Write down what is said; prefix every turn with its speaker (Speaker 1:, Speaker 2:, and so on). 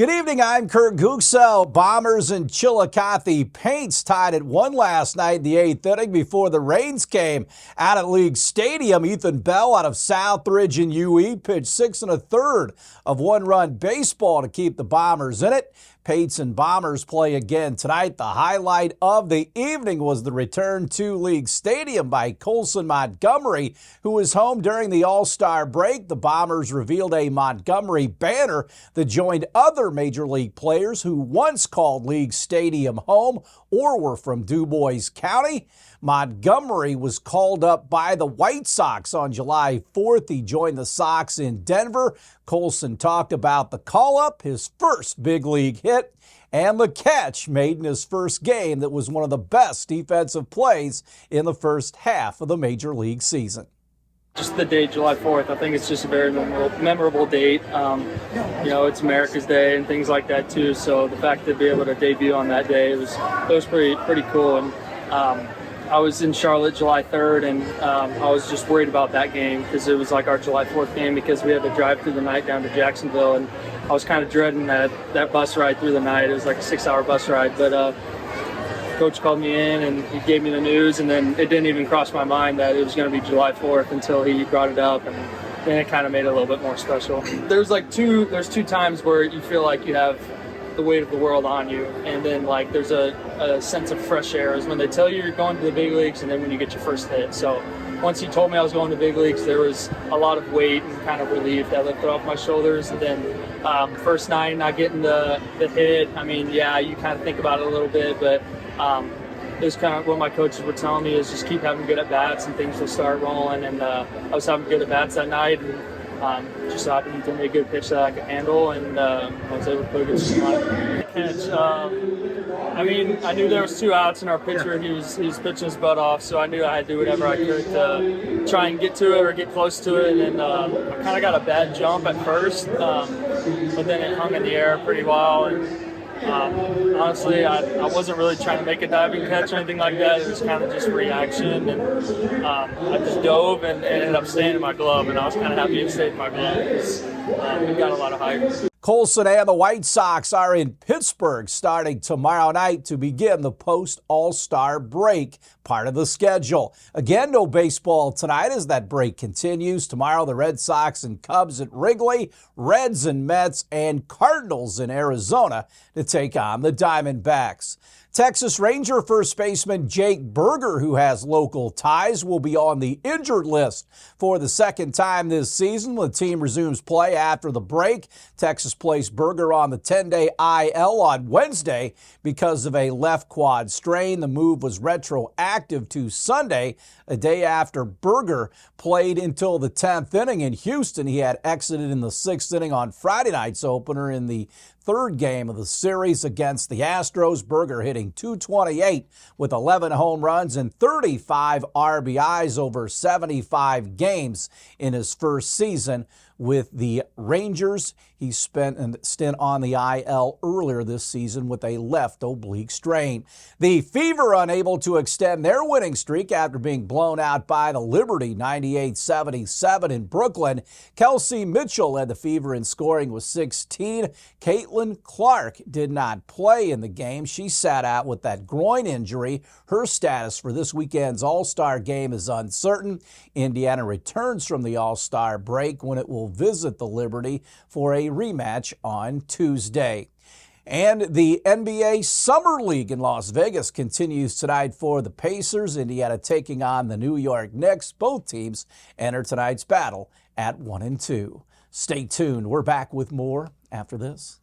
Speaker 1: Good evening, I'm Kurt Gutgsell. Bombers and Chillicothe Paints tied at 1 last night in the 8th inning before the rains came. Out at League Stadium, Ethan Bell out of Southridge and UE pitched 6 1/3 of one-run baseball to keep the Bombers in it. Paints and Bombers play again tonight. The highlight of the evening was the return to League Stadium by Colson Montgomery, who was home during the All-Star break. The Bombers revealed a Montgomery banner that joined other Major League players who once called League Stadium home or were from Dubois County. Montgomery was called up by the White Sox on July 4th. He joined the Sox in Denver. Colson talked about the call-up, his first big league hit, and the catch made in his first game that was one of the best defensive plays in the first half of the Major League season.
Speaker 2: Just the date, July 4th, I think it's just a very memorable date. It's America's Day and things like that too. So the fact to be able to debut on that day, it was pretty cool. And I was in Charlotte July 3rd, and I was just worried about that game because it was like our July 4th game because we had to drive through the night down to Jacksonville, and I was kind of dreading that bus ride through the night. It was like a 6-hour bus ride, but Coach called me in and he gave me the news, and then it didn't even cross my mind that it was going to be July 4th until he brought it up, and then it kind of made it a little bit more special. There's two times where you feel like you have the weight of the world on you, and then like there's a sense of fresh air is when they tell you you're going to the big leagues, and then when you get your first hit. So once he told me I was going to big leagues, there was a lot of weight and kind of relief that lifted off my shoulders. And then first night not getting the hit, I mean, yeah, you kind of think about it a little bit, but it was kind of what my coaches were telling me is just keep having good at bats and things will start rolling. And I was having good at bats that night, and just happened to me a good pitch that I could handle, and I was able to put a good spot. I knew there was 2 outs, and our pitcher he was pitching his butt off, so I knew I had to do whatever I could to try and get to it or get close to it. And I kind of got a bad jump at first, but then it hung in the air pretty well. And honestly, I wasn't really trying to make a diving catch or anything like that. It was kind of just reaction, and I just dove and ended up staying in my glove, and I was kind of happy it stayed in my glove because it got a lot of hype.
Speaker 1: Colson and the White Sox are in Pittsburgh starting tomorrow night to begin the post-All-Star break part of the schedule. Again, no baseball tonight as that break continues. Tomorrow, the Red Sox and Cubs at Wrigley, Reds and Mets, and Cardinals in Arizona to take on the Diamondbacks. Texas Ranger first baseman Jake Burger, who has local ties, will be on the injured list for the second time this season. The team resumes play after the break. Texas placed Burger on the 10-day IL on Wednesday because of a left quad strain. The move was retroactive to Sunday, a day after Burger played until the 10th inning in Houston. He had exited in the 6th inning on Friday night's opener in the third game of the series against the Astros. Burger hitting .228 with 11 home runs and 35 RBIs over 75 games in his first season with the Rangers. He spent a stint on the IL earlier this season with a left oblique strain. The Fever unable to extend their winning streak after being blown out by the Liberty 98-77 in Brooklyn. Kelsey Mitchell led the Fever in scoring with 16. Caitlin Clark did not play in the game. She sat out with that groin injury. Her status for this weekend's All-Star game is uncertain. Indiana returns from the All-Star break when it will visit the Liberty for a rematch on Tuesday. And the NBA Summer League in Las Vegas continues tonight for the Pacers. Indiana taking on the New York Knicks. Both teams enter tonight's battle at 1-2. Stay tuned. We're back with more after this.